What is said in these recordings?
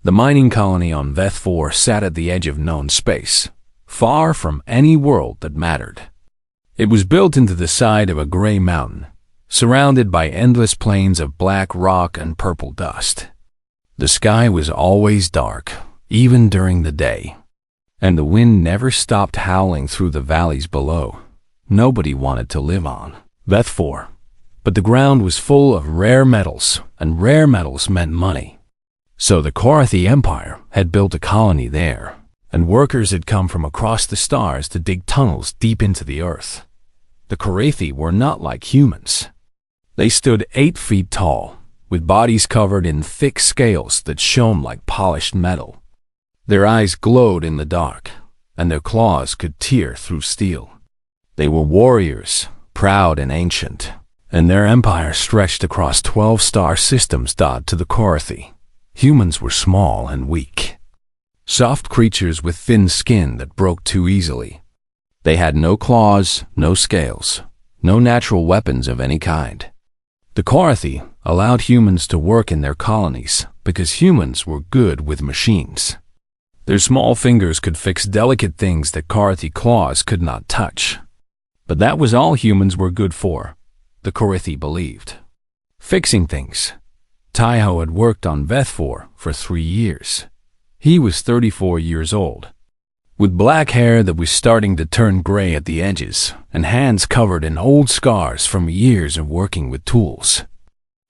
The mining colony on Veth 4 sat at the edge of known space, far from any world that mattered. It was built into the side of a gray mountain, surrounded by endless plains of black rock and purple dust. The sky was always dark, even during the day, and the wind never stopped howling through the valleys below. Nobody wanted to live on Veth 4, but the ground was full of rare metals, and rare metals meant money. So the Korathi Empire had built a colony there, and workers had come from across the stars to dig tunnels deep into the earth. The Korathi were not like humans. They stood 8 feet tall, with bodies covered in thick scales that shone like polished metal. Their eyes glowed in the dark, and their claws could tear through steel. They were warriors, proud and ancient, and their empire stretched across 12 star systems dotted to the Korathi. Humans were small and weak, soft creatures with thin skin that broke too easily. They had no claws, no scales, no natural weapons of any kind. The Korathi allowed humans to work in their colonies because humans were good with machines. Their small fingers could fix delicate things that Korathi claws could not touch. But that was all humans were good for, the Korathi believed. Fixing things. Taiho had worked on Veth 4 for 3 years. He was 34 years old, with black hair that was starting to turn gray at the edges and hands covered in old scars from years of working with tools.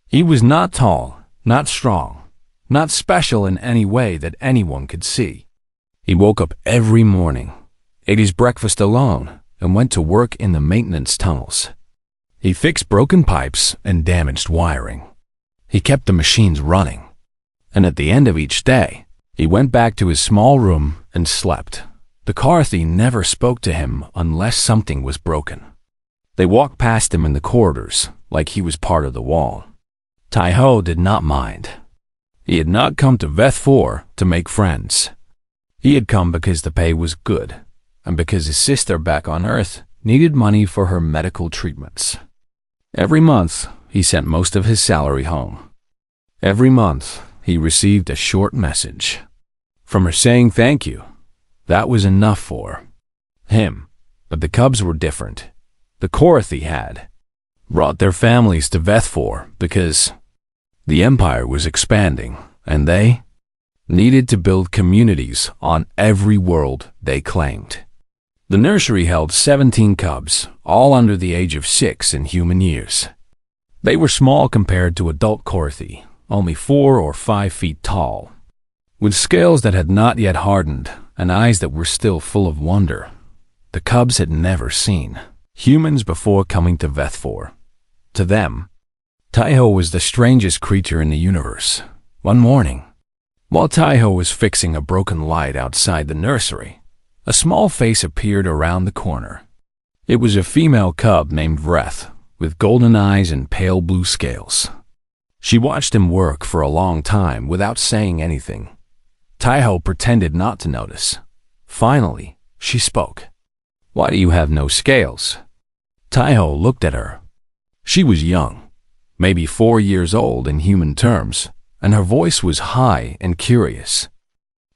He was not tall, not strong, not special in any way that anyone could see. He woke up every morning, ate his breakfast alone, and went to work in the maintenance tunnels. He fixed broken pipes and damaged wiring. He kept the machines running, and at the end of each day, he went back to his small room and slept. The Korathi never spoke to him unless something was broken. They walked past him in the corridors like he was part of the wall. Taiho did not mind. He had not come to Veth 4 to make friends. He had come because the pay was good, and because his sister back on Earth needed money for her medical treatments. Every month, he sent most of his salary home. Every month, he received a short message from her saying thank you. That was enough for him. But the cubs were different. The Korathi had brought their families to Veth 4 because the empire was expanding, and they needed to build communities on every world they claimed. The nursery held 17 cubs, all under the age of 6 in human years. They were small compared to adult Korathi, only 4 or 5 feet tall, with scales that had not yet hardened and eyes that were still full of wonder. The cubs had never seen humans before coming to Veth 4. To them, Taiho was the strangest creature in the universe. One morning, while Taiho was fixing a broken light outside the nursery, a small face appeared around the corner. It was a female cub named Vreth, with golden eyes and pale blue scales. She watched him work for a long time without saying anything. Taiho pretended not to notice. Finally, she spoke. "Why do you have no scales?" Taiho looked at her. She was young, maybe 4 years old in human terms, and her voice was high and curious.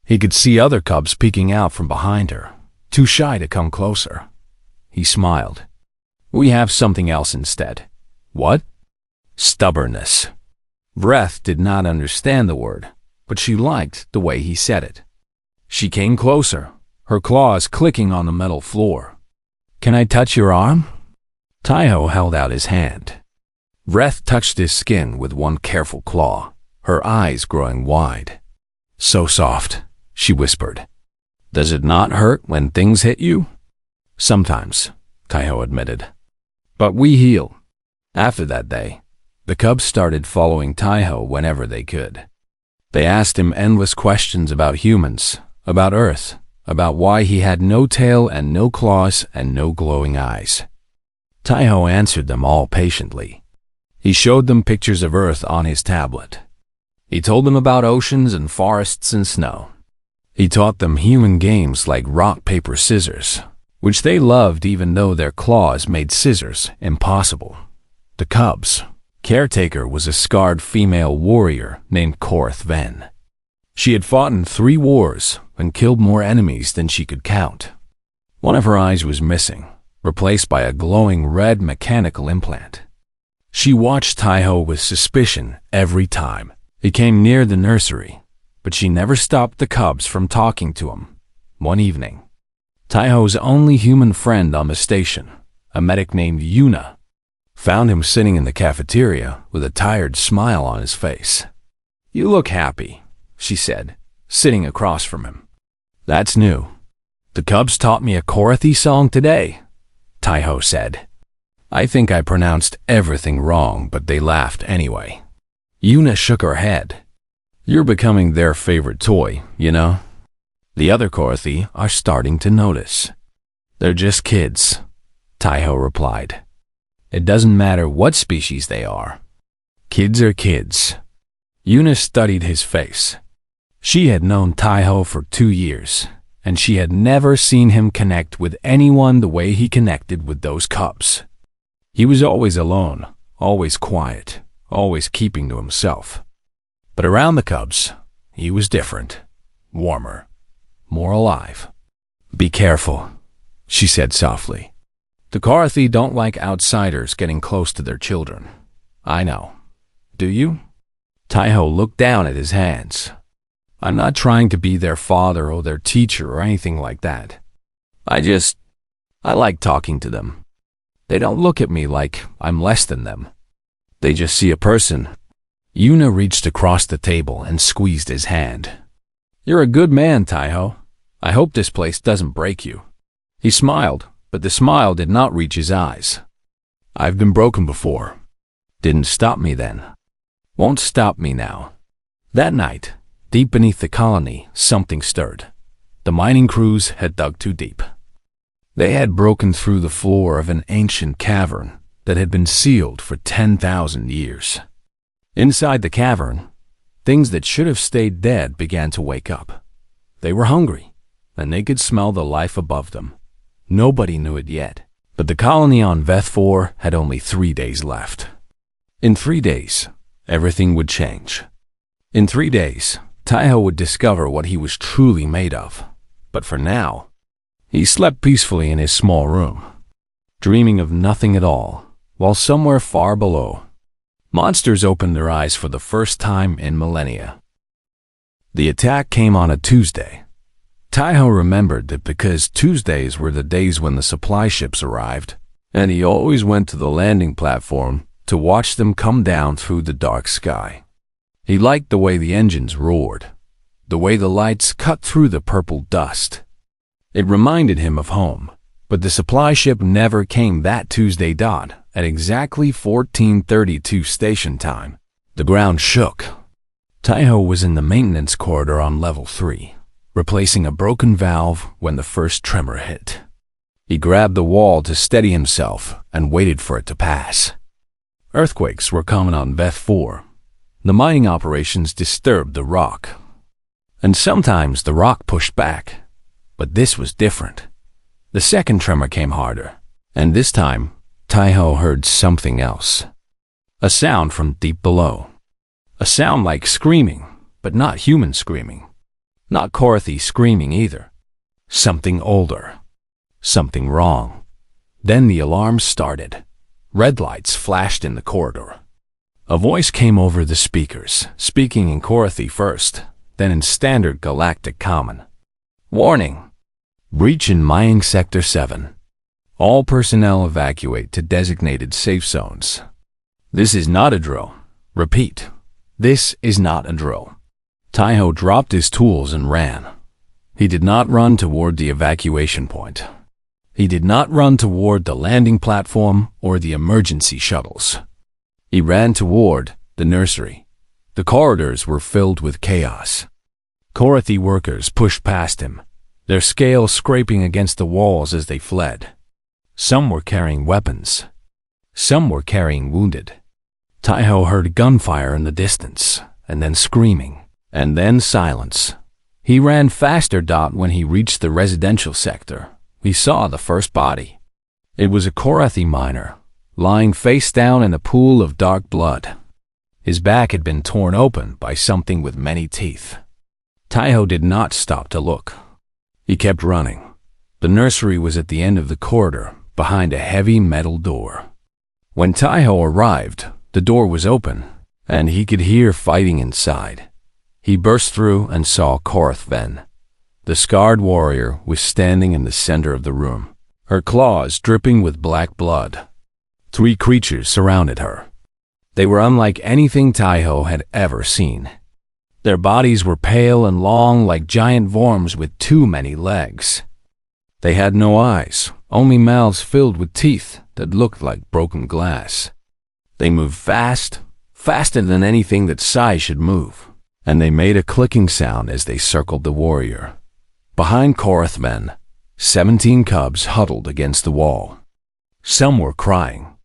He could see other cubs peeking out from behind her, too shy to come closer. He smiled. "We have something else instead." "What?" "Stubbornness." Vreth did not understand the word, but she liked the way he said it. She came closer, her claws clicking on the metal floor. "Can I touch your arm?" Taiho held out his hand. Vreth touched his skin with one careful claw, her eyes growing wide. "So soft," she whispered. "Does it not hurt when things hit you?" "Sometimes," Taiho admitted. "But we heal." After that day, the cubs started following Taiho whenever they could. They asked him endless questions about humans, about Earth, about why he had no tail and no claws and no glowing eyes. Taiho answered them all patiently. He showed them pictures of Earth on his tablet. He told them about oceans and forests and snow. He taught them human games like rock, paper, scissors, which they loved even though their claws made scissors impossible. The cubs' caretaker was a scarred female warrior named Korth Ven. She had fought in 3 wars and killed more enemies than she could count. One of her eyes was missing, replaced by a glowing red mechanical implant. She watched Taiho with suspicion every time he came near the nursery, but she never stopped the cubs from talking to him. One evening, Taiho's only human friend on the station, a medic named Yuna, found him sitting in the cafeteria with a tired smile on his face. "You look happy," she said, sitting across from him. "That's new. The cubs taught me a Korathi song today," Taiho said. "I think I pronounced everything wrong, but they laughed anyway." Yuna shook her head. "You're becoming their favorite toy, you know? The other Korathi are starting to notice." "They're just kids," Taiho replied. "It doesn't matter what species they are. Kids are kids." Yuna studied his face. She had known Taiho for 2 years, and she had never seen him connect with anyone the way he connected with those cubs. He was always alone, always quiet, always keeping to himself. But around the cubs, he was different, warmer, more alive. "Be careful," she said softly. "The Korathi don't like outsiders getting close to their children. I know. Do you?" Taiho looked down at his hands. "I'm not trying to be their father or their teacher or anything like that. I like talking to them. They don't look at me like I'm less than them. They just see a person." Yuna reached across the table and squeezed his hand. "You're a good man, Taiho. I hope this place doesn't break you." He smiled, but the smile did not reach his eyes. "I've been broken before. Didn't stop me then. Won't stop me now." That night, deep beneath the colony, something stirred. The mining crews had dug too deep. They had broken through the floor of an ancient cavern that had been sealed for 10,000 years. Inside the cavern, things that should have stayed dead began to wake up. They were hungry, and they could smell the life above them. Nobody knew it yet, but the colony on Veth-4 had only 3 days left. In 3 days, everything would change. In 3 days, Taiho would discover what he was truly made of. But for now, he slept peacefully in his small room, dreaming of nothing at all, while somewhere far below, monsters opened their eyes for the first time in millennia. The attack came on a Tuesday. Taiho remembered that because Tuesdays were the days when the supply ships arrived, and he always went to the landing platform to watch them come down through the dark sky. He liked the way the engines roared, the way the lights cut through the purple dust. It reminded him of home, but the supply ship never came that Tuesday dot at exactly 14:32 station time. The ground shook. Taiho was in the maintenance corridor on level 3, replacing a broken valve when the first tremor hit. He grabbed the wall to steady himself and waited for it to pass. Earthquakes were common on Veth-4. The mining operations disturbed the rock, and sometimes the rock pushed back. But this was different. The second tremor came harder, and this time, Taiho heard something else. A sound from deep below. A sound like screaming, but not human screaming. Not Korathi screaming either. Something older. Something wrong. Then the alarm started. Red lights flashed in the corridor. A voice came over the speakers, speaking in Korathi first, then in standard Galactic Common. "Warning! Breach in Mining Sector 7. All personnel evacuate to designated safe zones. This is not a drill. Repeat, this is not a drill." Taiho dropped his tools and ran. He did not run toward the evacuation point. He did not run toward the landing platform or the emergency shuttles. He ran toward the nursery. The corridors were filled with chaos. Korathi workers pushed past him, their scales scraping against the walls as they fled. Some were carrying weapons. Some were carrying wounded. Taiho heard gunfire in the distance, and then screaming, and then silence. He ran faster. When he reached the residential sector, he saw the first body. It was a Korathi miner, lying face down in a pool of dark blood. His back had been torn open by something with many teeth. Taiho did not stop to look. He kept running. The nursery was at the end of the corridor, behind a heavy metal door. When Taiho arrived, the door was open, and he could hear fighting inside. He burst through and saw Coffin. The scarred warrior was standing in the center of the room, her claws dripping with black blood. 3 creatures surrounded her. They were unlike anything Taiho had ever seen. Their bodies were pale and long like giant worms with too many legs. They had no eyes, only mouths filled with teeth that looked like broken glass. They moved fast, faster than anything that Sai should move, and they made a clicking sound as they circled the warrior. Behind Coffin, 17 cubs huddled against the wall. Some were crying.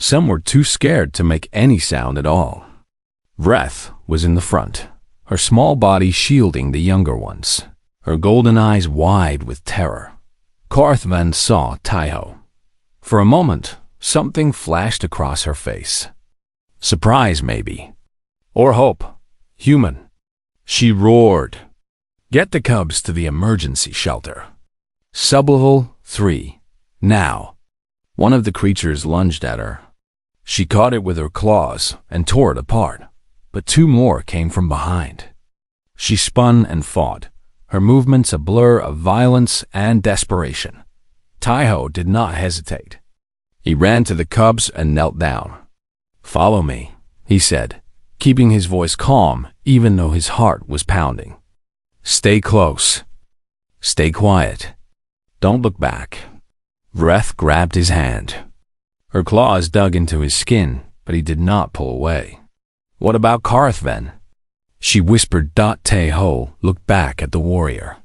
Some were too scared to make any sound at all. Vreth was in the front, her small body shielding the younger ones, her golden eyes wide with terror. Coffin saw Taiho. For a moment, something flashed across her face. Surprise, maybe. Or hope. Human. She roared. Get the cubs to the emergency shelter. Sublevel 3. Now. One of the creatures lunged at her. She caught it with her claws and tore it apart, but 2 more came from behind. She spun and fought, her movements a blur of violence and desperation. Taiho did not hesitate. He ran to the cubs and knelt down. "Follow me," he said, keeping his voice calm even though his heart was pounding. "Stay close. Stay quiet. Don't look back." Vreth grabbed his hand. Her claws dug into his skin, but he did not pull away. "What about Coffin?" She whispered. Taiho looked back at the warrior.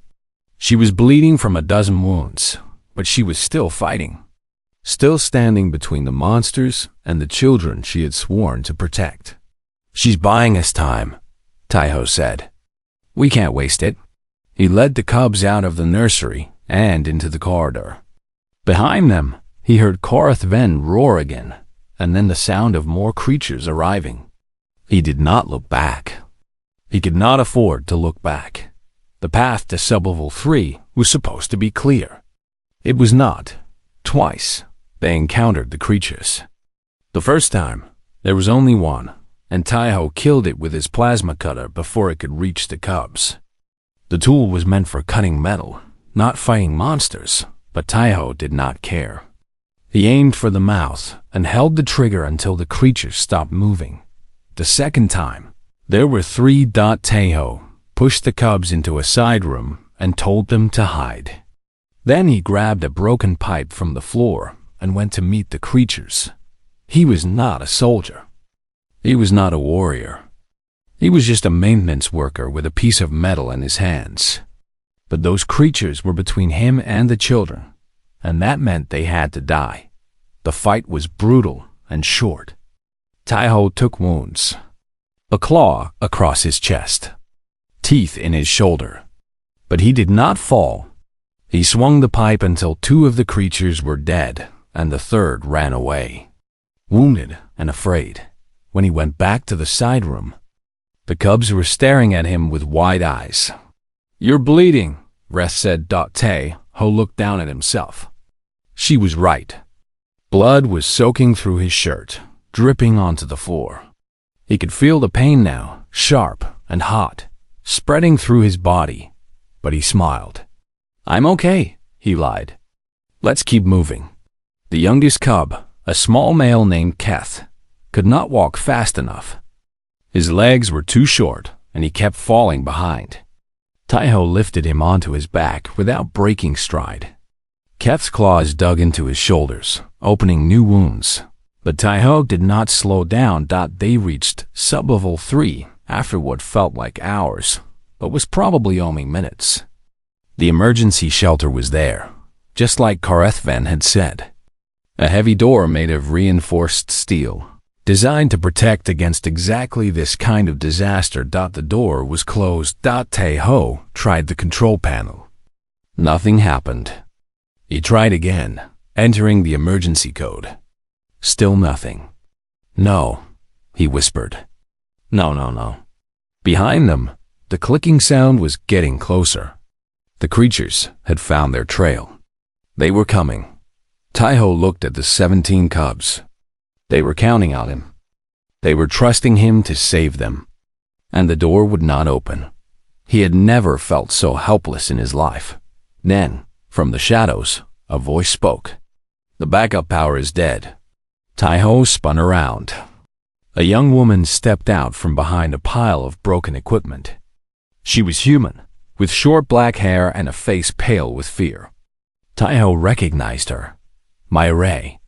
She was bleeding from a dozen wounds, but she was still fighting, still standing between the monsters and the children she had sworn to protect. "She's buying us time," Taiho said. "We can't waste it." He led the cubs out of the nursery and into the corridor. Behind them, he heard Coffin roar again, and then the sound of more creatures arriving. He did not look back. He could not afford to look back. The path to Sublevel 3 was supposed to be clear. It was not. Twice, they encountered the creatures. The first time, there was only one, and Taiho killed it with his plasma cutter before it could reach the cubs. The tool was meant for cutting metal, not fighting monsters, but Taiho did not care. He aimed for the mouth and held the trigger until the creatures stopped moving. The second time, there were 3. Taiho pushed the cubs into a side room and told them to hide. Then he grabbed a broken pipe from the floor and went to meet the creatures. He was not a soldier. He was not a warrior. He was just a maintenance worker with a piece of metal in his hands. But those creatures were between him and the children, and that meant they had to die. The fight was brutal and short. Taiho took wounds. A claw across his chest. Teeth in his shoulder. But he did not fall. He swung the pipe until 2 of the creatures were dead, and the third ran away. Wounded and afraid, when he went back to the side room, the cubs were staring at him with wide eyes. "You're bleeding," Vreth said. Taiho looked down at himself. She was right. Blood was soaking through his shirt, dripping onto the floor. He could feel the pain now, sharp and hot, spreading through his body, but he smiled. "I'm okay," he lied. "Let's keep moving." The youngest cub, a small male named Keth, could not walk fast enough. His legs were too short, and he kept falling behind. Taiho lifted him onto his back without breaking stride. Keth's claws dug into his shoulders, opening new wounds. But Taiho did not slow down. They reached Sublevel 3 after what felt like hours, but was probably only minutes. The emergency shelter was there, just like Coffin had said. A heavy door made of reinforced steel, designed to protect against exactly this kind of disaster. The door was closed. Taiho tried the control panel. Nothing happened. He tried again, entering the emergency code. Still nothing. "No," he whispered. No. Behind them, The clicking sound was getting closer. The creatures had found their trail. They were coming. Tai-Ho looked at the 17 cubs. They were counting on him. They were trusting him to save them. And the door would not open. He had never felt so helpless in his life. Then, from the shadows, a voice spoke. "The backup power is dead." Tai-Ho spun around. A young woman stepped out from behind a pile of broken equipment. She was human, with short black hair and a face pale with fear. Tai-Ho recognized her. Ray,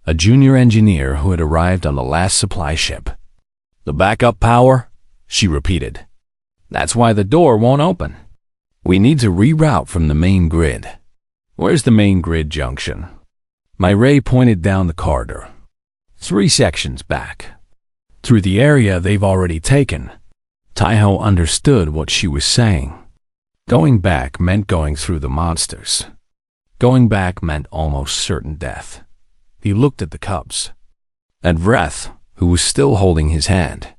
a junior engineer who had arrived on the last supply ship. "The backup power?" she repeated. "That's why the door won't open. We need to reroute from the main grid." "Where's the main grid junction?" Ray pointed down the corridor. 3 sections back. Through the area they've already taken. Tai-Ho understood what she was saying. Going back meant going through the monsters. Going back meant almost certain death. He looked at the cubs. At Vreth, who was still holding his hand.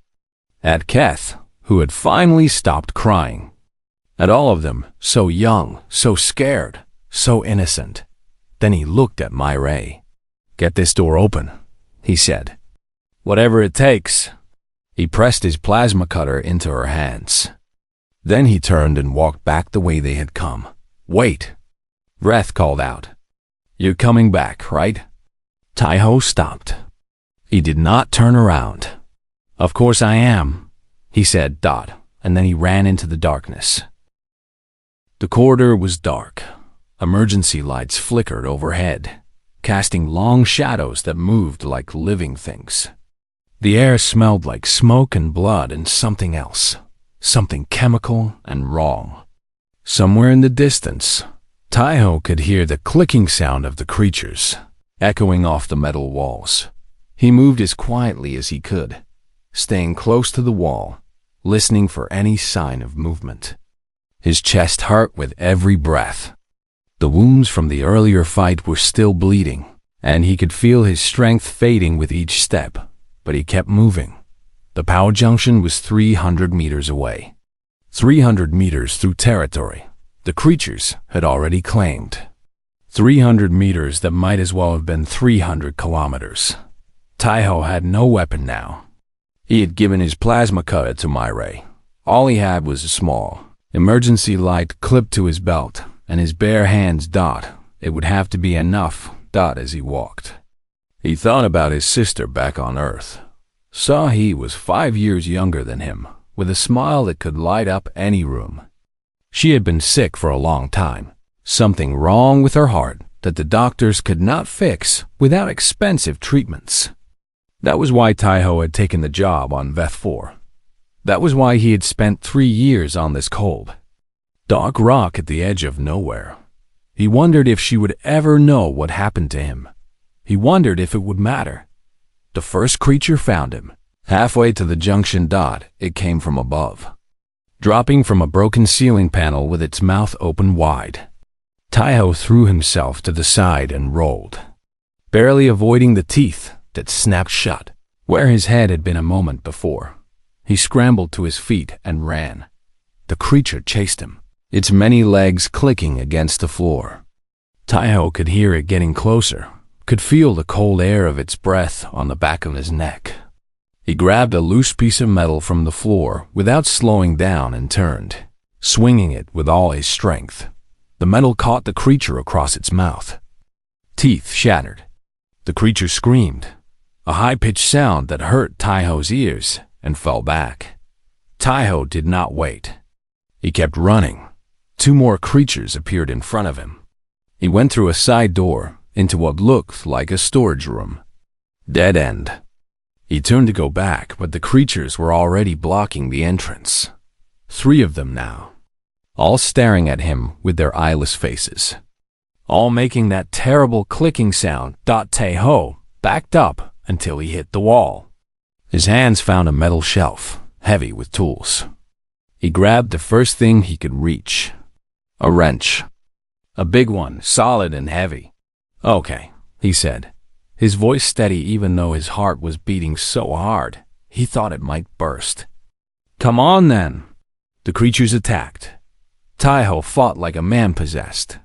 At Keth, who had finally stopped crying. At all of them, so young, so scared, so innocent. Then he looked at Ray. "Get this door open," he said. "Whatever it takes." He pressed his plasma cutter into her hands. Then he turned and walked back the way they had come. "Wait!" Vreth called out. "You're coming back, right?" Tai-Ho stopped. He did not turn around. "Of course I am," he said, and then he ran into the darkness. The corridor was dark. Emergency lights flickered overhead, casting long shadows that moved like living things. The air smelled like smoke and blood and something else, something chemical and wrong. Somewhere in the distance, Tai-Ho could hear the clicking sound of the creatures, echoing off the metal walls. He moved as quietly as he could, staying close to the wall, listening for any sign of movement. His chest hurt with every breath. The wounds from the earlier fight were still bleeding, and he could feel his strength fading with each step, but he kept moving. The power junction was 300 meters away. 300 meters through territory the creatures had already claimed. 300 meters that might as well have been 300 kilometers. Tai-Ho had no weapon now. He had given his plasma cutter to Ray. All he had was a small emergency light clipped to his belt, and his bare hands it would have to be enough as he walked. He thought about his sister back on Earth. Saw he was 5 years younger than him, with a smile that could light up any room. She had been sick for a long time, something wrong with her heart that the doctors could not fix without expensive treatments. That was why Tai-Ho had taken the job on Veth 4. That was why he had spent 3 years on this cold, dark rock at the edge of nowhere. He wondered if she would ever know what happened to him. He wondered if it would matter. The first creature found him. Halfway to the junction it came from above, dropping from a broken ceiling panel with its mouth open wide. Tai-Ho threw himself to the side and rolled, barely avoiding the teeth that snapped shut where his head had been a moment before. He scrambled to his feet and ran. The creature chased him, its many legs clicking against the floor. Tai-Ho could hear it getting closer, could feel the cold air of its breath on the back of his neck. He grabbed a loose piece of metal from the floor without slowing down and turned, swinging it with all his strength. The metal caught the creature across its mouth. Teeth shattered. The creature screamed, a high-pitched sound that hurt Tai-Ho's ears, and fell back. Tai-Ho did not wait. He kept running. 2 more creatures appeared in front of him. He went through a side door into what looked like a storage room. Dead end. He turned to go back, but the creatures were already blocking the entrance. 3 of them now, all staring at him with their eyeless faces, all making that terrible clicking sound. Tai-Ho backed up until he hit the wall. His hands found a metal shelf, heavy with tools. He grabbed the first thing he could reach. A wrench. A big one, solid and heavy. "Okay," he said, his voice steady even though his heart was beating so hard he thought it might burst. "Come on then." The creatures attacked. Taiho fought like a man possessed.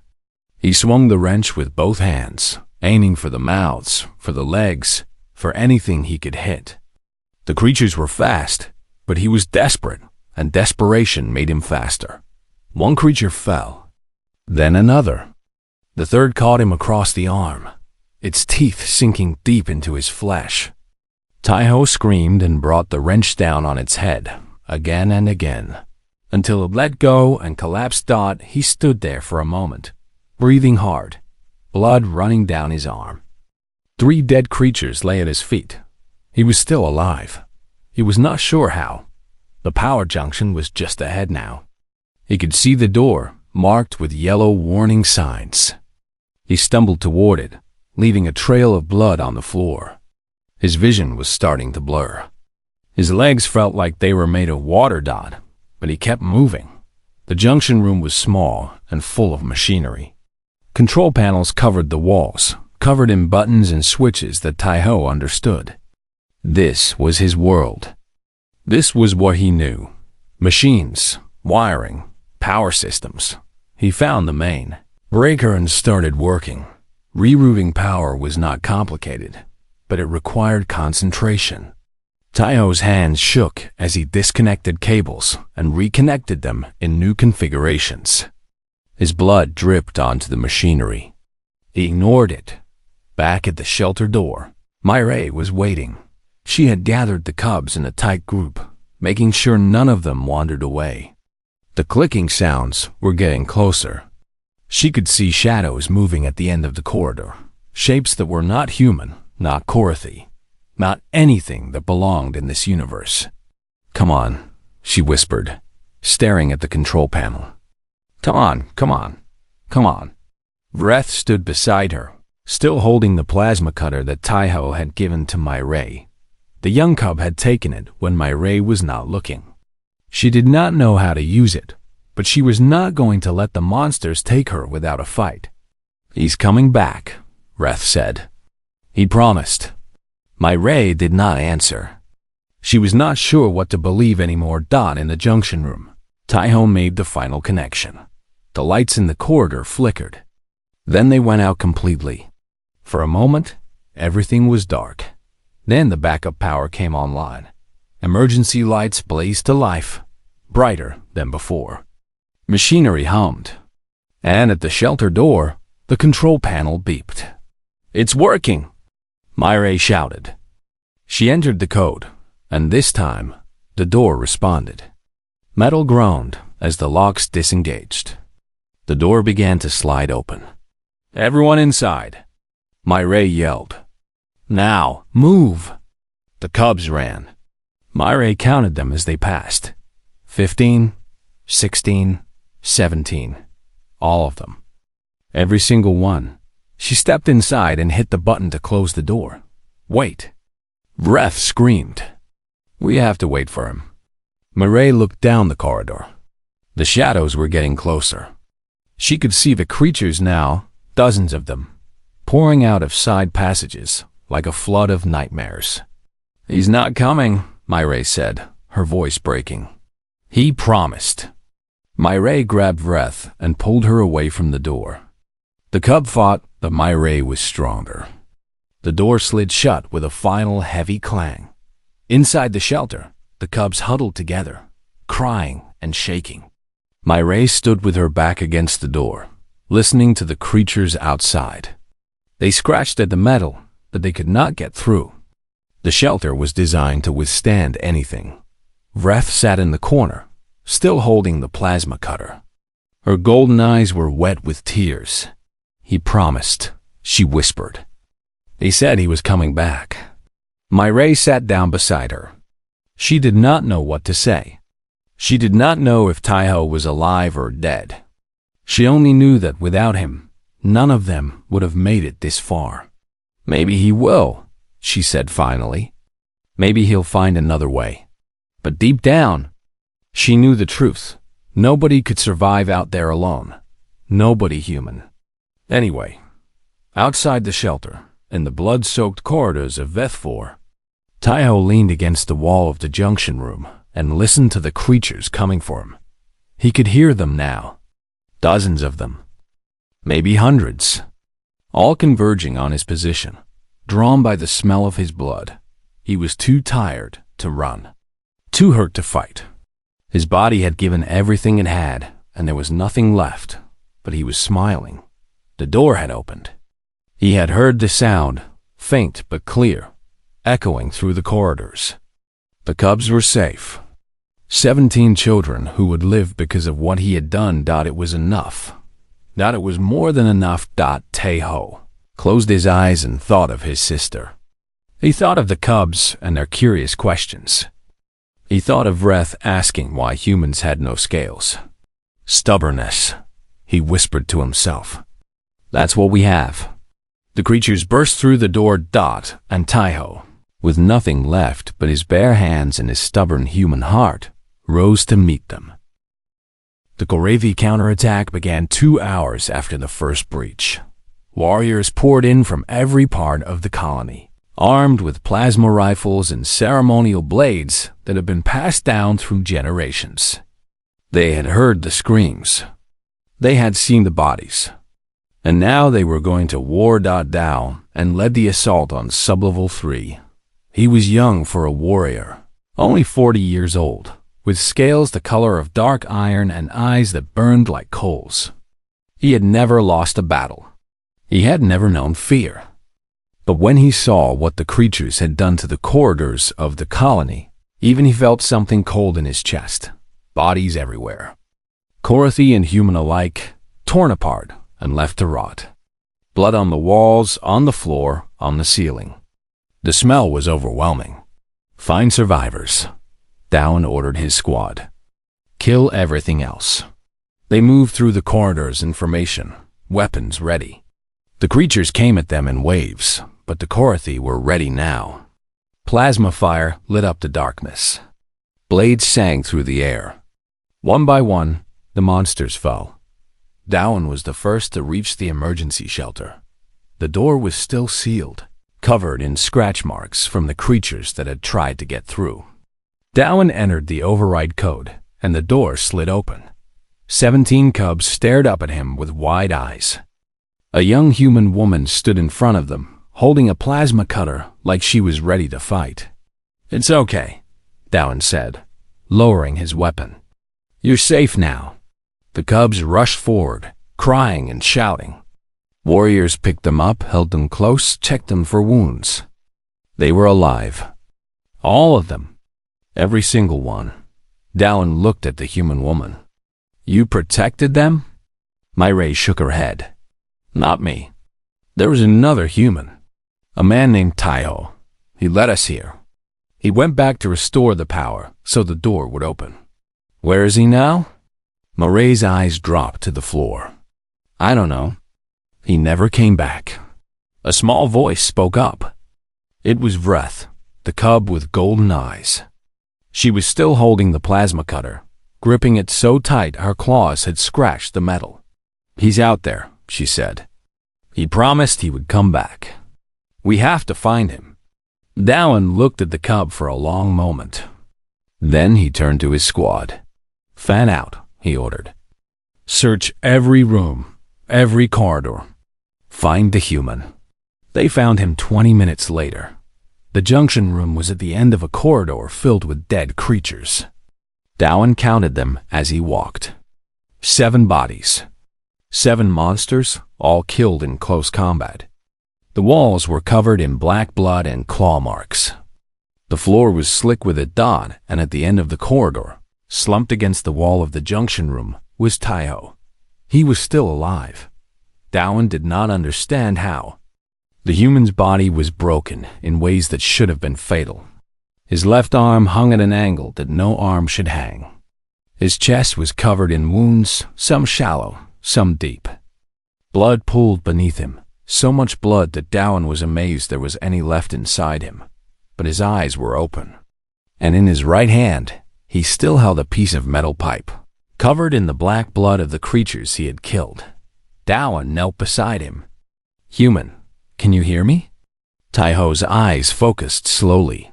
He swung the wrench with both hands, aiming for the mouths, for the legs, for anything he could hit. The creatures were fast, but he was desperate, and desperation made him faster. One creature fell, then another. The third caught him across the arm, its teeth sinking deep into his flesh. Taiho screamed and brought the wrench down on its head, again and again. Until it let go and collapsed. He stood there for a moment, breathing hard, blood running down his arm. 3 dead creatures lay at his feet. He was still alive. He was not sure how. The power junction was just ahead now. He could see the door, marked with yellow warning signs. He stumbled toward it, leaving a trail of blood on the floor. His vision was starting to blur. His legs felt like they were made of water. But he kept moving. The junction room was small and full of machinery. Control panels covered the walls, covered in buttons and switches that Taiho understood. This was his world. This was what he knew. Machines, wiring, power systems. He found the main breaker and started working. Rerouting power was not complicated, but it required concentration. Taiho's hands shook as he disconnected cables and reconnected them in new configurations. His blood dripped onto the machinery. He ignored it. Back at the shelter door, Myre was waiting. She had gathered the cubs in a tight group, making sure none of them wandered away. The clicking sounds were getting closer. She could see shadows moving at the end of the corridor, shapes that were not human, not Korathi. Not anything that belonged in this universe. "Come on," she whispered, staring at the control panel. "Come on, come on, come on." Vreth stood beside her, still holding the plasma cutter that Taiho had given to Myre. The young cub had taken it when Myre was not looking. She did not know how to use it, but she was not going to let the monsters take her without a fight. "He's coming back," Vreth said. He promised. Myre did not answer. She was not sure what to believe anymore. In the junction room, Taiho made the final connection. The lights in the corridor flickered. Then they went out completely. For a moment, everything was dark. Then the backup power came online. Emergency lights blazed to life, brighter than before. Machinery hummed. And at the shelter door, the control panel beeped. "It's working!" Myre shouted. She entered the code, and this time, the door responded. Metal groaned as the locks disengaged. The door began to slide open. "Everyone inside!" Myre yelled. "Now, move!" The cubs ran. Myre counted them as they passed. 15, 16, 17. All of them. Every single one. She stepped inside and hit the button to close the door. "Wait!" Vreth screamed. "We have to wait for him." Myre looked down the corridor. The shadows were getting closer. She could see the creatures now, dozens of them, pouring out of side passages like a flood of nightmares. "He's not coming," Myre said, her voice breaking. "He promised." Myre grabbed Vreth and pulled her away from the door. The cub fought, but Myre was stronger. The door slid shut with a final heavy clang. Inside the shelter, the cubs huddled together, crying and shaking. Myre stood with her back against the door, listening to the creatures outside. They scratched at the metal, but they could not get through. The shelter was designed to withstand anything. Vreth sat in the corner, still holding the plasma cutter. Her golden eyes were wet with tears. "He promised," she whispered. "He said he was coming back." Myre sat down beside her. She did not know what to say. She did not know if Taiho was alive or dead. She only knew that without him, none of them would have made it this far. "Maybe he will," she said finally. "Maybe he'll find another way." But deep down, she knew the truth. Nobody could survive out there alone. Nobody human. Anyway, outside the shelter, in the blood-soaked corridors of Vethfor, Taiho leaned against the wall of the junction room and listened to the creatures coming for him. He could hear them now. Dozens of them. Maybe hundreds. All converging on his position, drawn by the smell of his blood. He was too tired to run, too hurt to fight. His body had given everything it had, and there was nothing left, but he was smiling. The door had opened. He had heard the sound, faint but clear, echoing through the corridors. The cubs were safe. 17 children who would live because of what he had done. It was enough. It was more than enough. Taeho closed his eyes and thought of his sister. He thought of the cubs and their curious questions. He thought of Vreth asking why humans had no scales. Stubbornness, he whispered to himself. That's what we have. The creatures burst through the door. And Taeho, with nothing left but his bare hands and his stubborn human heart, rose to meet them. The Koravi counterattack began 2 hours after the first breach. Warriors poured in from every part of the colony, armed with plasma rifles and ceremonial blades that had been passed down through generations. They had heard the screams. They had seen the bodies. And now they were going to war. Down and led the assault on Sublevel 3. He was young for a warrior, only 40 years old, with scales the color of dark iron and eyes that burned like coals. He had never lost a battle. He had never known fear. But when he saw what the creatures had done to the corridors of the colony, even he felt something cold in his chest. Bodies everywhere. Korathi and human alike, torn apart and left to rot. Blood on the walls, on the floor, on the ceiling. The smell was overwhelming. Find survivors. Down ordered his squad. Kill everything else. They moved through the corridors in formation, weapons ready. The creatures came at them in waves, but the Korathi were ready now. Plasma fire lit up the darkness. Blades sang through the air. One by one, the monsters fell. Dowan was the first to reach the emergency shelter. The door was still sealed, covered in scratch marks from the creatures that had tried to get through. Dowan entered the override code, and the door slid open. 17 cubs stared up at him with wide eyes. A young human woman stood in front of them, holding a plasma cutter like she was ready to fight. It's okay, Dowan said, lowering his weapon. You're safe now. The cubs rushed forward, crying and shouting. Warriors picked them up, held them close, checked them for wounds. They were alive. All of them. Every single one. Dowan looked at the human woman. You protected them? Myray shook her head. Not me. There was another human. A man named Taeho. He led us here. He went back to restore the power so the door would open. Where is he now? Moray's eyes dropped to the floor. I don't know. He never came back. A small voice spoke up. It was Vreth, the cub with golden eyes. She was still holding the plasma cutter, gripping it so tight her claws had scratched the metal. He's out there, she said. He promised he would come back. We have to find him. Dowan looked at the cub for a long moment. Then he turned to his squad. Fan out, he ordered. Search every room, every corridor. Find the human. They found him 20 minutes later. The junction room was at the end of a corridor filled with dead creatures. Dowan counted them as he walked. 7 bodies. 7 monsters, all killed in close combat. The walls were covered in black blood and claw marks. The floor was slick with it. And at the end of the corridor, slumped against the wall of the junction room, was Taeho. He was still alive. Dowan did not understand how. The human's body was broken in ways that should have been fatal. His left arm hung at an angle that no arm should hang. His chest was covered in wounds, some shallow, some deep. Blood pooled beneath him, so much blood that Dowan was amazed there was any left inside him. But his eyes were open. And in his right hand, he still held a piece of metal pipe, covered in the black blood of the creatures he had killed. Dowan knelt beside him. Human, can you hear me? Taeho's eyes focused slowly.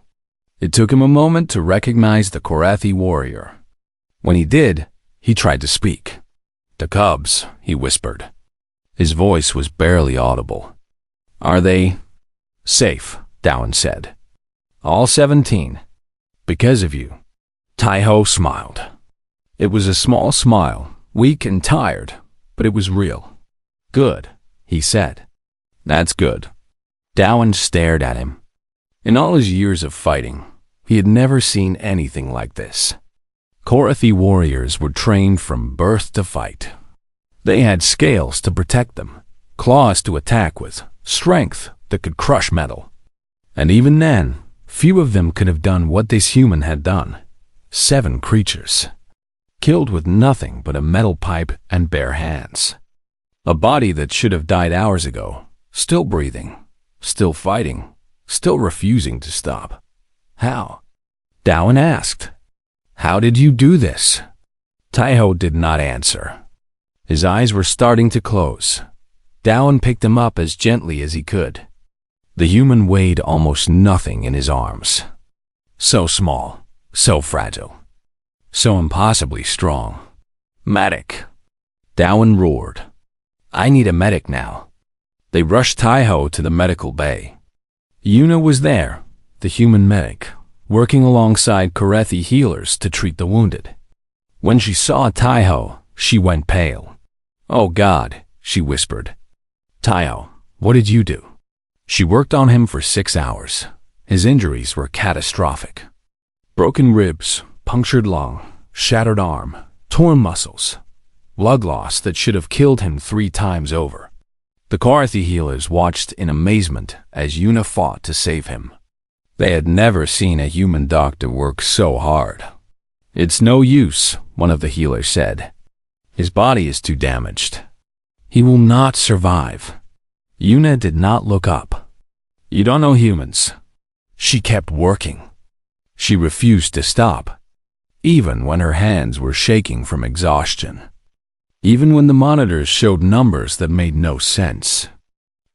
It took him a moment to recognize the Korathi warrior. When he did, He tried to speak. "The cubs," he whispered. His voice was barely audible. "Are they safe?" Dowan said. "All 17. Because of you." Taiho smiled. It was a small smile, weak and tired, but it was real. "Good," he said. "That's good." Dowan stared at him. In all his years of fighting, he had never seen anything like this. Korathi warriors were trained from birth to fight. They had scales to protect them, claws to attack with, strength that could crush metal. And even then, few of them could have done what this human had done. 7 creatures, killed with nothing but a metal pipe and bare hands. A body that should have died hours ago, still breathing, still fighting, still refusing to stop. How? Dowan asked. "How did you do this?" Taiho did not answer. His eyes were starting to close. Dowan picked him up as gently as he could. The human weighed almost nothing in his arms. So small, so fragile, so impossibly strong. "Medic!" Dowan roared. "I need a medic now." They rushed Taiho to the medical bay. Yuna was there, the human medic, working alongside Korathi healers to treat the wounded. When she saw Taiho, she went pale. "Oh God," she whispered. "Taiho, what did you do?" She worked on him for 6 hours. His injuries were catastrophic. Broken ribs, punctured lung, shattered arm, torn muscles, blood loss that should have killed him 3 times over. The Korathi healers watched in amazement as Yuna fought to save him. They had never seen a human doctor work so hard. "It's no use," one of the healers said. "His body is too damaged. He will not survive." Yuna did not look up. "You don't know humans." She kept working. She refused to stop, even when her hands were shaking from exhaustion. Even when the monitors showed numbers that made no sense.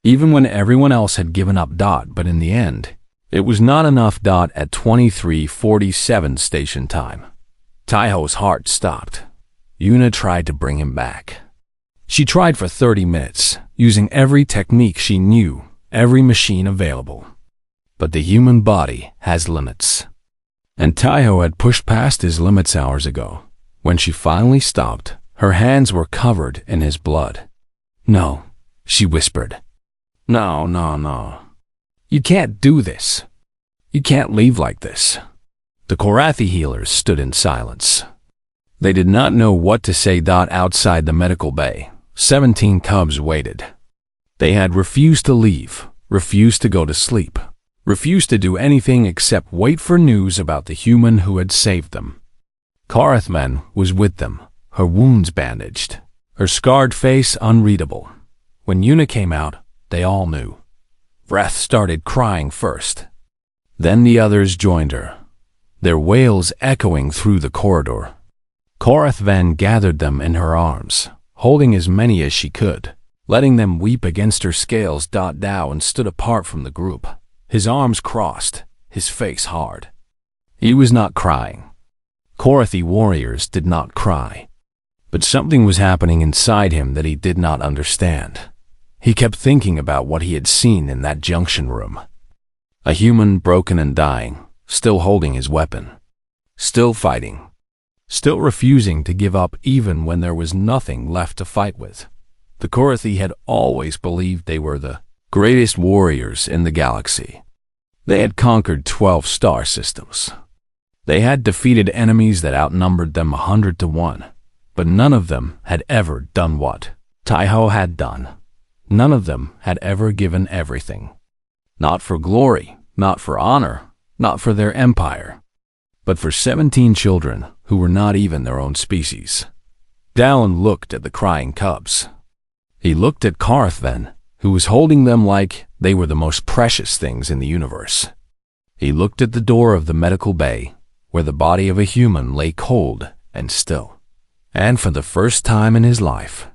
Even when everyone else had given up. But in the end, it was not enough. At 23:47 station time, Taiho's heart stopped. Yuna tried to bring him back. She tried for 30 minutes, using every technique she knew, every machine available. But the human body has limits. And Taiho had pushed past his limits hours ago. When she finally stopped, her hands were covered in his blood. "No," she whispered. No. You can't do this. You can't leave like this." The Korathi healers stood in silence. They did not know what to say. Outside the medical bay, 17 cubs waited. They had refused to leave, refused to go to sleep, refused to do anything except wait for news about the human who had saved them. Korathman was with them, her wounds bandaged, her scarred face unreadable. When Yuna came out, they all knew. Vreth started crying first. Then the others joined her, their wails echoing through the corridor. Korathvan gathered them in her arms, holding as many as she could, letting them weep against her scales. Dowan stood apart from the group, his arms crossed, his face hard. He was not crying. Korathi warriors did not cry. But something was happening inside him that he did not understand. He kept thinking about what he had seen in that junction room. A human broken and dying, still holding his weapon, still fighting, still refusing to give up even when there was nothing left to fight with. The Korathi had always believed they were the greatest warriors in the galaxy. They had conquered 12 star systems. They had defeated enemies that outnumbered them 100 to 1, but none of them had ever done what Taiho had done. None of them had ever given everything. Not for glory, not for honor, not for their empire, but for 17 children who were not even their own species. Dowan looked at the crying cubs. He looked at Korathvan, who was holding them like they were the most precious things in the universe. He looked at the door of the medical bay, where the body of a human lay cold and still. And for the first time in his life,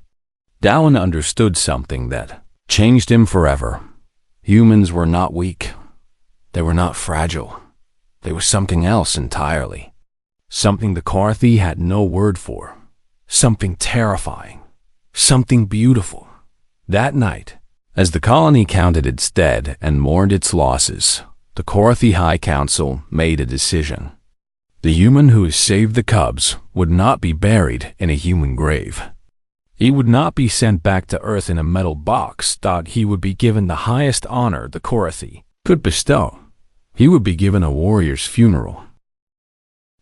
Dowan understood something that changed him forever. Humans were not weak. They were not fragile. They were something else entirely. Something the Korathi had no word for. something terrifying, something beautiful. That night, as the colony counted its dead and mourned its losses, the Corathi High Council made a decision. The human who has saved the cubs would not be buried in a human grave. He would not be sent back to Earth in a metal box. He would be given the highest honor the Corathi could bestow. He would be given a warrior's funeral.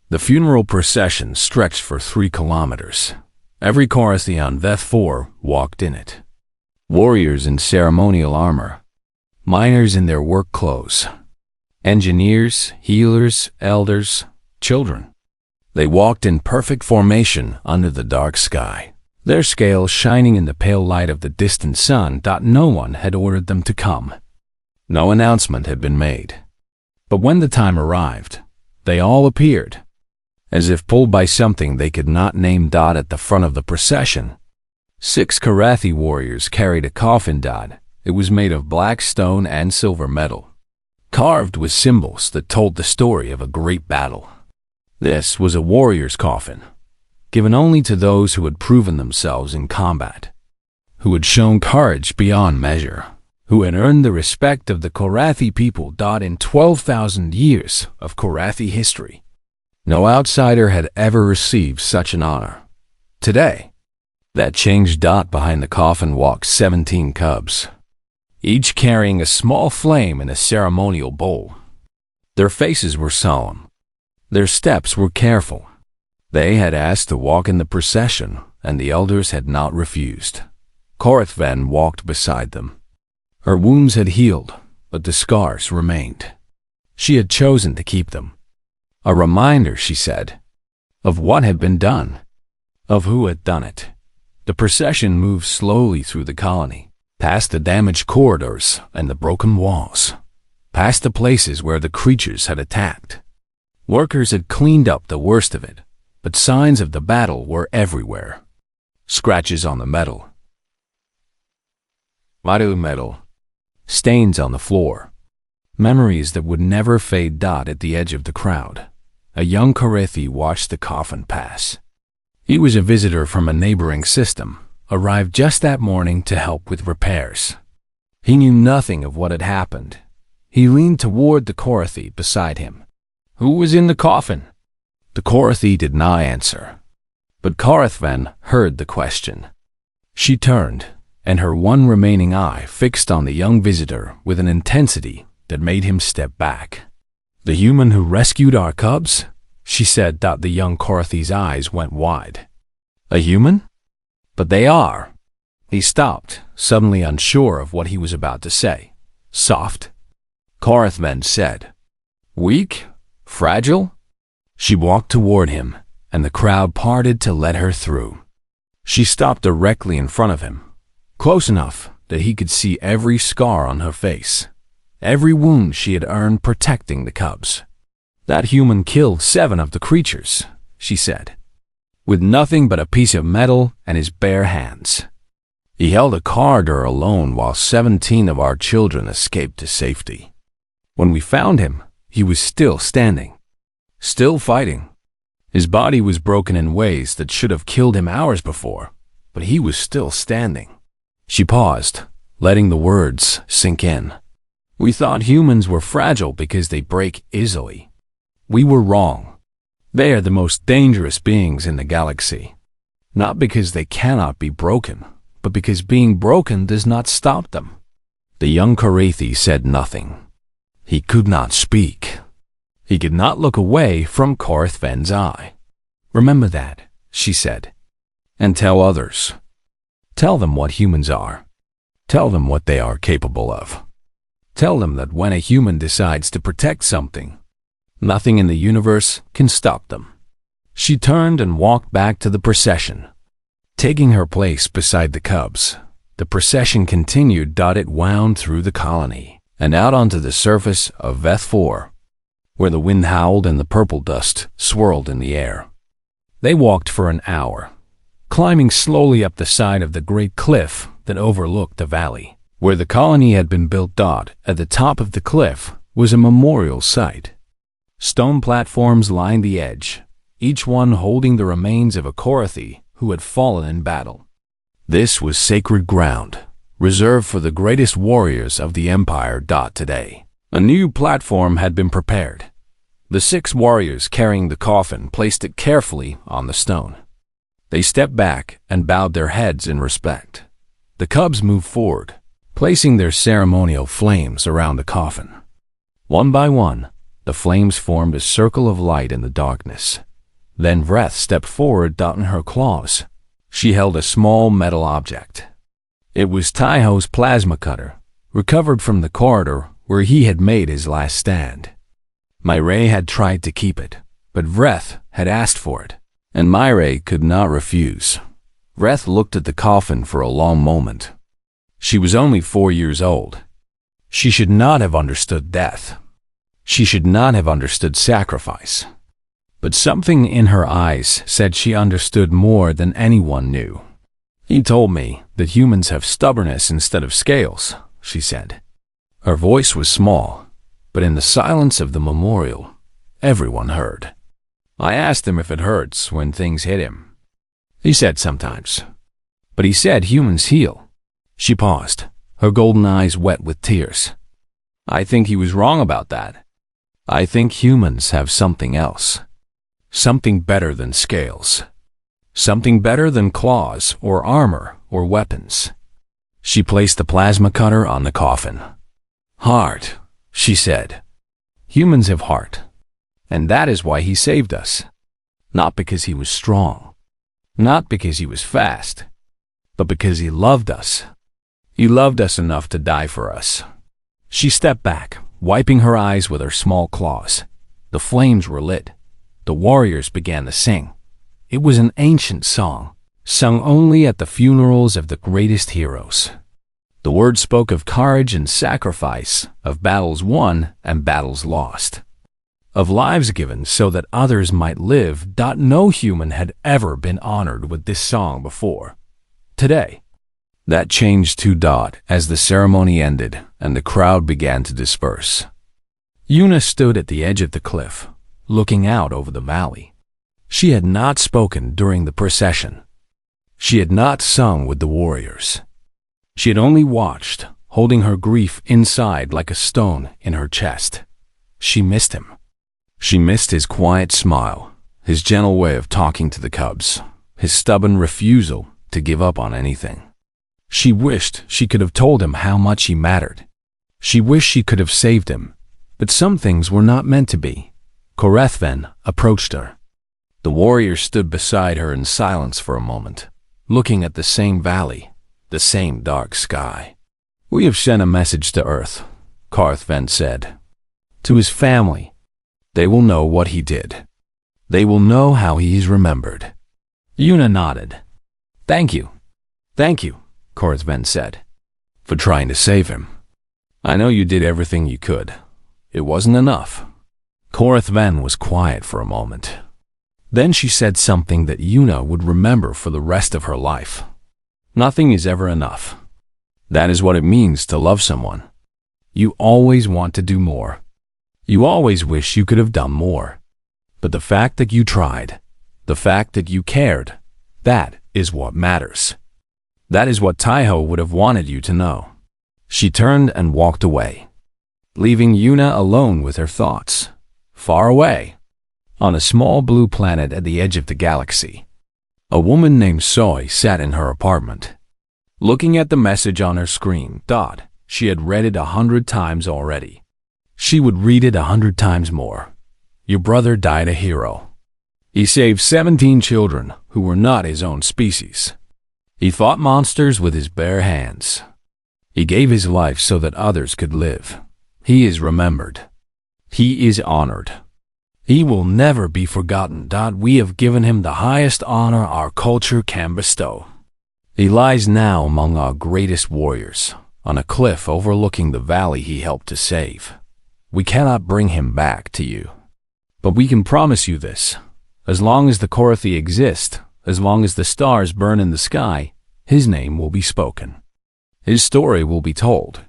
The funeral procession stretched for 3 kilometers. Every Corathi on Veth 4 walked in it. Warriors in ceremonial armor, miners in their work clothes, engineers, healers, elders, children. They walked in perfect formation under the dark sky, their scales shining in the pale light of the distant sun. No one had ordered them to come. No announcement had been made. But when the time arrived, they all appeared, as if pulled by something they could not name. At the front of the procession, 6 Corathi warriors carried a coffin. It was made of black stone and silver metal, carved with symbols that told the story of a great battle. This was a warrior's coffin, given only to those who had proven themselves in combat, who had shown courage beyond measure, who had earned the respect of the Corathi people. In 12,000 years of Corathi history, no outsider had ever received such an honor. Today, that changed. Behind the coffin walked 17 cubs, each carrying a small flame in a ceremonial bowl. Their faces were solemn. Their steps were careful. They had asked to walk in the procession, and the elders had not refused. Corathven walked beside them. Her wounds had healed, but the scars remained. She had chosen to keep them. A reminder, she said, of what had been done, of who had done it. The procession moved slowly through the colony, past the damaged corridors and the broken walls, past the places where the creatures had attacked. Workers had cleaned up the worst of it, but signs of the battle were everywhere. Scratches on the metal, stains on the floor, memories that would never fade. At the edge of the crowd, a young Corathi watched the coffin pass. He was a visitor from a neighboring system, arrived just that morning to help with repairs. He knew nothing of what had happened. He leaned toward the Corathi beside him. Who was in the coffin? The Corathi did not answer, but Corathven heard the question. She turned, and her one remaining eye fixed on the young visitor with an intensity that made him step back. The human who rescued our cubs? She said. The young Corathi's eyes went wide. A human? But they are. He stopped, suddenly unsure of what he was about to say. Soft? Corathven said. Weak? Fragile? She walked toward him, and the crowd parted to let her through. She stopped directly in front of him, close enough that he could see every scar on her face, every wound she had earned protecting the cubs. That human killed 7 of the creatures, she said, with nothing but a piece of metal and his bare hands. He held a corridor alone while 17 of our children escaped to safety. When we found him, he was still standing, still fighting. His body was broken in ways that should have killed him hours before, but he was still standing. She paused, letting the words sink in. We thought humans were fragile because they break easily. We were wrong. They are the most dangerous beings in the galaxy. Not because they cannot be broken, but because being broken does not stop them. The young Corathi said nothing. He could not speak. He could not look away from Corathven's eye. Remember that, she said, and tell others. Tell them what humans are. Tell them what they are capable of. Tell them that when a human decides to protect something, nothing in the universe can stop them. She turned and walked back to the procession, taking her place beside the cubs. The procession continued. It wound through the colony and out onto the surface of Veth 4, where the wind howled and the purple dust swirled in the air. They walked for an hour, climbing slowly up the side of the great cliff that overlooked the valley. Where the colony had been built. At the top of the cliff was a memorial site. Stone platforms lined the edge, each one holding the remains of a Corathi who had fallen in battle. This was sacred ground, reserved for the greatest warriors of the Empire. Today, a new platform had been prepared. The 6 warriors carrying the coffin placed it carefully on the stone. They stepped back and bowed their heads in respect. The cubs moved forward, placing their ceremonial flames around the coffin. One by one, the flames formed a circle of light in the darkness. Then Vreth stepped forward, in her claws. She held a small metal object. It was Taiho's plasma cutter, recovered from the corridor where he had made his last stand. Myre had tried to keep it, but Vreth had asked for it, and Myre could not refuse. Vreth looked at the coffin for a long moment. She was only 4 years old. She should not have understood death. She should not have understood sacrifice. But something in her eyes said she understood more than anyone knew. "He told me that humans have stubbornness instead of scales," she said. Her voice was small, but in the silence of the memorial, everyone heard. "I asked him if it hurts when things hit him. He said sometimes. But he said humans heal." She paused, her golden eyes wet with tears. "I think he was wrong about that. I think humans have something else. Something better than scales. Something better than claws or armor or weapons." She placed the plasma cutter on the coffin. "Heart," she said. "Humans have heart. And that is why he saved us. Not because he was strong. Not because he was fast. But because he loved us. He loved us enough to die for us." She stepped back, wiping her eyes with her small claws. The flames were lit. The warriors began to sing. It was an ancient song, sung only at the funerals of the greatest heroes. The words spoke of courage and sacrifice, of battles won and battles lost, of lives given so that others might live. No human had ever been honored with this song before. Today, that changed too. As the ceremony ended and the crowd began to disperse. Yuna stood at the edge of the cliff, looking out over the valley. She had not spoken during the procession. She had not sung with the warriors. She had only watched, holding her grief inside like a stone in her chest. She missed him. She missed his quiet smile, his gentle way of talking to the cubs, his stubborn refusal to give up on anything. She wished she could have told him how much he mattered. She wished she could have saved him, but some things were not meant to be. Korethven approached her. The warrior stood beside her in silence for a moment, looking at the same valley, the same dark sky. "We have sent a message to Earth," Korethven said. "To his family. They will know what he did. They will know how he is remembered." Yuna nodded. "Thank you. Thank you," Korethven said, "for trying to save him. I know you did everything you could. It wasn't enough." Korethven was quiet for a moment. Then she said something that Yuna would remember for the rest of her life. "Nothing is ever enough. That is what it means to love someone. You always want to do more. You always wish you could have done more. But the fact that you tried, the fact that you cared, that is what matters. That is what Taiho would have wanted you to know." She turned and walked away, leaving Yuna alone with her thoughts. Far away, on a small blue planet at the edge of the galaxy, a woman named Soy sat in her apartment, looking at the message on her screen. She had read it 100 times already. She would read it 100 times more. Your brother died a hero. He saved 17 children who were not his own species. He fought monsters with his bare hands. He gave his life so that others could live. He is remembered. He is honored. He will never be forgotten. We have given him the highest honor our culture can bestow. He lies now among our greatest warriors, on a cliff overlooking the valley he helped to save. We cannot bring him back to you. But we can promise you this. As long as the Korathi exist, as long as the stars burn in the sky, his name will be spoken. His story will be told.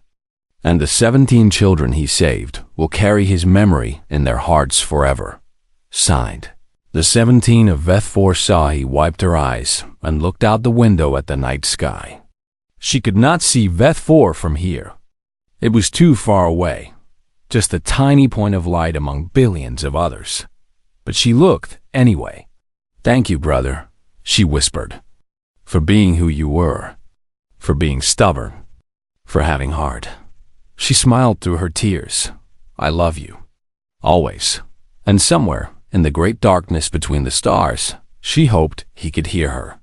And the 17 children he saved will carry his memory in their hearts forever. Signed, The 17 of Veth4 saw he wiped her eyes and looked out the window at the night sky. She could not see Veth4 from here. It was too far away, just a tiny point of light among billions of others. But she looked anyway. "Thank you, brother," she whispered, "for being who you were, for being stubborn, for having heart." She smiled through her tears. "I love you. Always." And somewhere, in the great darkness between the stars, she hoped he could hear her.